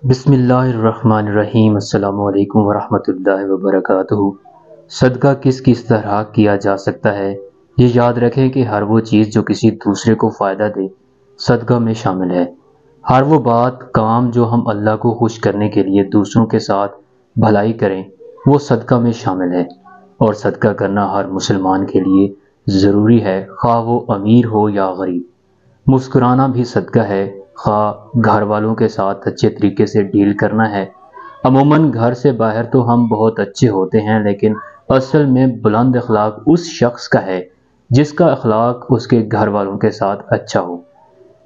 بسم اللہ الرحمن الرحیم۔ السلام علیکم ورحمۃ اللہ وبرکاتہ۔ صدقہ کس طرح کیا جا سکتا ہے؟ یہ یاد رکھیں کہ ہر وہ چیز جو کسی دوسرے کو فائدہ دے صدقہ میں شامل ہے۔ ہر وہ بات کام جو ہم اللہ کو خوش کرنے کے لیے دوسروں کے ساتھ بھلائی کریں وہ صدقہ میں شامل ہے، اور صدقہ کرنا ہر مسلمان کے لیے ضروری ہے، خواہ وہ امیر ہو یا غریب۔ مسکرانا بھی صدقہ ہے، خواہ گھر والوں کے ساتھ اچھے طریقے سے ڈیل کرنا ہے۔ عموماً گھر سے باہر تو ہم بہت اچھے ہوتے ہیں، لیکن اصل میں بلند اخلاق اس شخص کا ہے جس کا اخلاق اس کے گھر والوں کے ساتھ اچھا ہو۔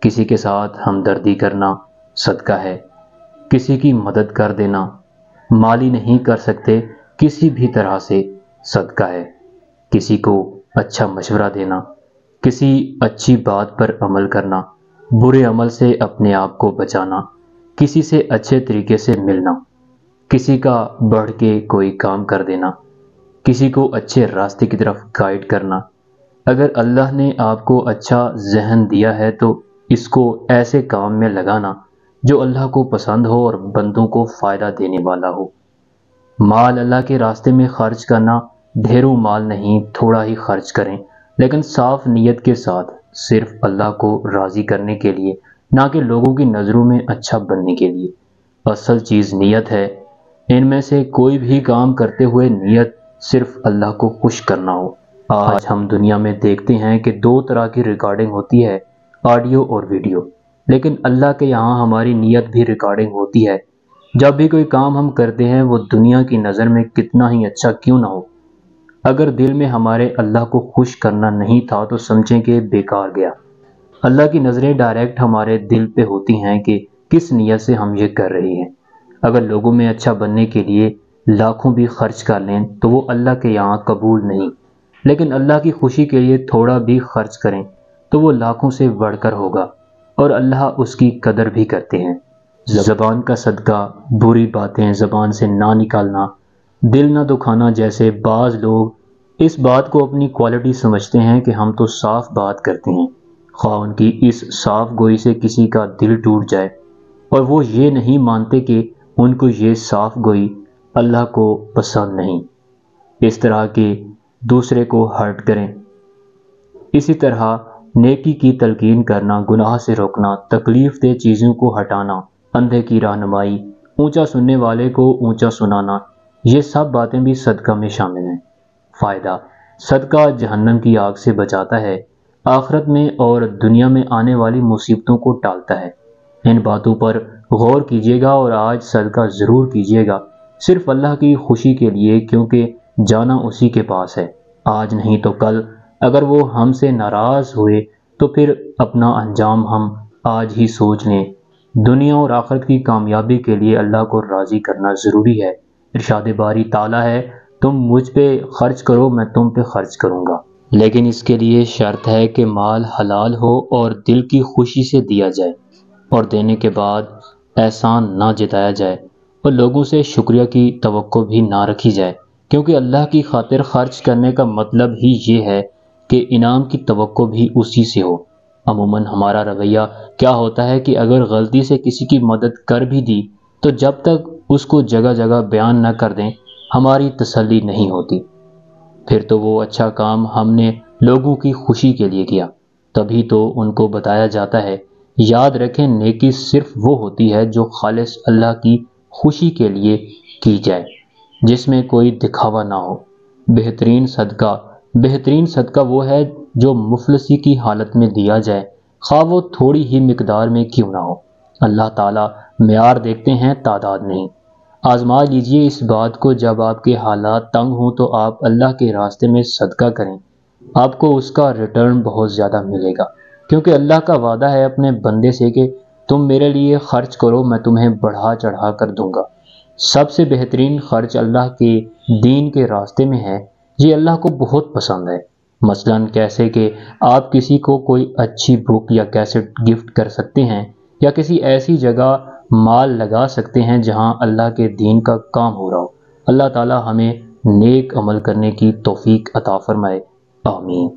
کسی کے ساتھ ہمدردی کرنا صدقہ ہے، کسی کی مدد کر دینا، مالی نہیں کر سکتے کسی بھی طرح سے صدقہ ہے۔ کسی کو اچھا مشورہ دینا، کسی اچھی بات پر عمل کرنا، برے عمل سے اپنے آپ کو بچانا، کسی سے اچھے طریقے سے ملنا، کسی کا بڑھ کے کوئی کام کر دینا، کسی کو اچھے راستے کی طرف گائیڈ کرنا۔ اگر اللہ نے آپ کو اچھا ذہن دیا ہے تو اس کو ایسے کام میں لگانا جو اللہ کو پسند ہو اور بندوں کو فائدہ دینے والا ہو۔ مال اللہ کے راستے میں خرچ کرنا، ڈھیروں مال نہیں تھوڑا ہی خرچ کریں، لیکن صاف نیت کے ساتھ، صرف اللہ کو راضی کرنے کے لیے، نہ کہ لوگوں کی نظروں میں اچھا بننے کے لیے۔ اصل چیز نیت ہے۔ ان میں سے کوئی بھی کام کرتے ہوئے نیت صرف اللہ کو خوش کرنا ہو۔ آج ہم دنیا میں دیکھتے ہیں کہ دو طرح کی ریکارڈنگ ہوتی ہے، آڈیو اور ویڈیو، لیکن اللہ کے یہاں ہماری نیت بھی ریکارڈنگ ہوتی ہے۔ جب بھی کوئی کام ہم کرتے ہیں وہ دنیا کی نظر میں کتنا ہی اچھا کیوں نہ ہو، اگر دل میں ہمارے اللہ کو خوش کرنا نہیں تھا تو سمجھیں کہ بیکار گیا۔ اللہ کی نظریں ڈائریکٹ ہمارے دل پہ ہوتی ہیں کہ کس نیت سے ہم یہ کر رہے ہیں۔ اگر لوگوں میں اچھا بننے کے لیے لاکھوں بھی خرچ کر لیں تو وہ اللہ کے یہاں قبول نہیں، لیکن اللہ کی خوشی کے لیے تھوڑا بھی خرچ کریں تو وہ لاکھوں سے بڑھ کر ہوگا، اور اللہ اس کی قدر بھی کرتے ہیں۔ زبان کا صدقہ، بری باتیں زبان سے نہ نکالنا، دل نہ دکھانا۔ جیسے بعض لوگ اس بات کو اپنی کوالٹی سمجھتے ہیں کہ ہم تو صاف بات کرتے ہیں، خواہ ان کی اس صاف گوئی سے کسی کا دل ٹوٹ جائے، اور وہ یہ نہیں مانتے کہ ان کو یہ صاف گوئی اللہ کو پسند نہیں، اس طرح کہ دوسرے کو ہرٹ کریں۔ اسی طرح نیکی کی تلقین کرنا، گناہ سے روکنا، تکلیف دہ چیزوں کو ہٹانا، اندھے کی رہنمائی، اونچا سننے والے کو اونچا سنانا، یہ سب باتیں بھی صدقہ میں شامل ہیں۔ فائدہ: صدقہ جہنم کی آگ سے بچاتا ہے، آخرت میں اور دنیا میں آنے والی مصیبتوں کو ٹالتا ہے۔ ان باتوں پر غور کیجیے گا اور آج صدقہ ضرور کیجیے گا، صرف اللہ کی خوشی کے لیے، کیونکہ جانا اسی کے پاس ہے، آج نہیں تو کل۔ اگر وہ ہم سے ناراض ہوئے تو پھر اپنا انجام ہم آج ہی سوچ لیں۔ دنیا اور آخرت کی کامیابی کے لیے اللہ کو راضی کرنا ضروری ہے۔ ارشاد باری تعالیٰ ہے، تم مجھ پہ خرچ کرو میں تم پہ خرچ کروں گا، لیکن اس کے لیے شرط ہے کہ مال حلال ہو اور دل کی خوشی سے دیا جائے، اور دینے کے بعد احسان نہ جتایا جائے، اور لوگوں سے شکریہ کی توقع بھی نہ رکھی جائے، کیونکہ اللہ کی خاطر خرچ کرنے کا مطلب ہی یہ ہے کہ انعام کی توقع بھی اسی سے ہو۔ عموماً ہمارا رویہ کیا ہوتا ہے کہ اگر غلطی سے کسی کی مدد کر بھی دی تو جب تک اس کو جگہ جگہ بیان نہ کر دیں ہماری تسلی نہیں ہوتی، پھر تو وہ اچھا کام ہم نے لوگوں کی خوشی کے لیے کیا، تبھی تو ان کو بتایا جاتا ہے۔ یاد رکھیں، نیکی صرف وہ ہوتی ہے جو خالص اللہ کی خوشی کے لیے کی جائے، جس میں کوئی دکھاوا نہ ہو۔ بہترین صدقہ وہ ہے جو مفلسی کی حالت میں دیا جائے، خواہ وہ تھوڑی ہی مقدار میں کیوں نہ ہو۔ اللہ تعالیٰ معیار دیکھتے ہیں، تعداد نہیں۔ آزما لیجئے اس بات کو، جب آپ کے حالات تنگ ہوں تو آپ اللہ کے راستے میں صدقہ کریں، آپ کو اس کا ریٹرن بہت زیادہ ملے گا، کیونکہ اللہ کا وعدہ ہے اپنے بندے سے کہ تم میرے لیے خرچ کرو میں تمہیں بڑھا چڑھا کر دوں گا۔ سب سے بہترین خرچ اللہ کے دین کے راستے میں ہے، یہ اللہ کو بہت پسند ہے۔ مثلاً کیسے کہ آپ کسی کو کوئی اچھی بک یا کیسٹ گفٹ کر سکتے ہیں، یا کسی ایسی جگہ مال لگا سکتے ہیں جہاں اللہ کے دین کا کام ہو رہا ہو۔ اللہ تعالی ہمیں نیک عمل کرنے کی توفیق عطا فرمائے، آمین۔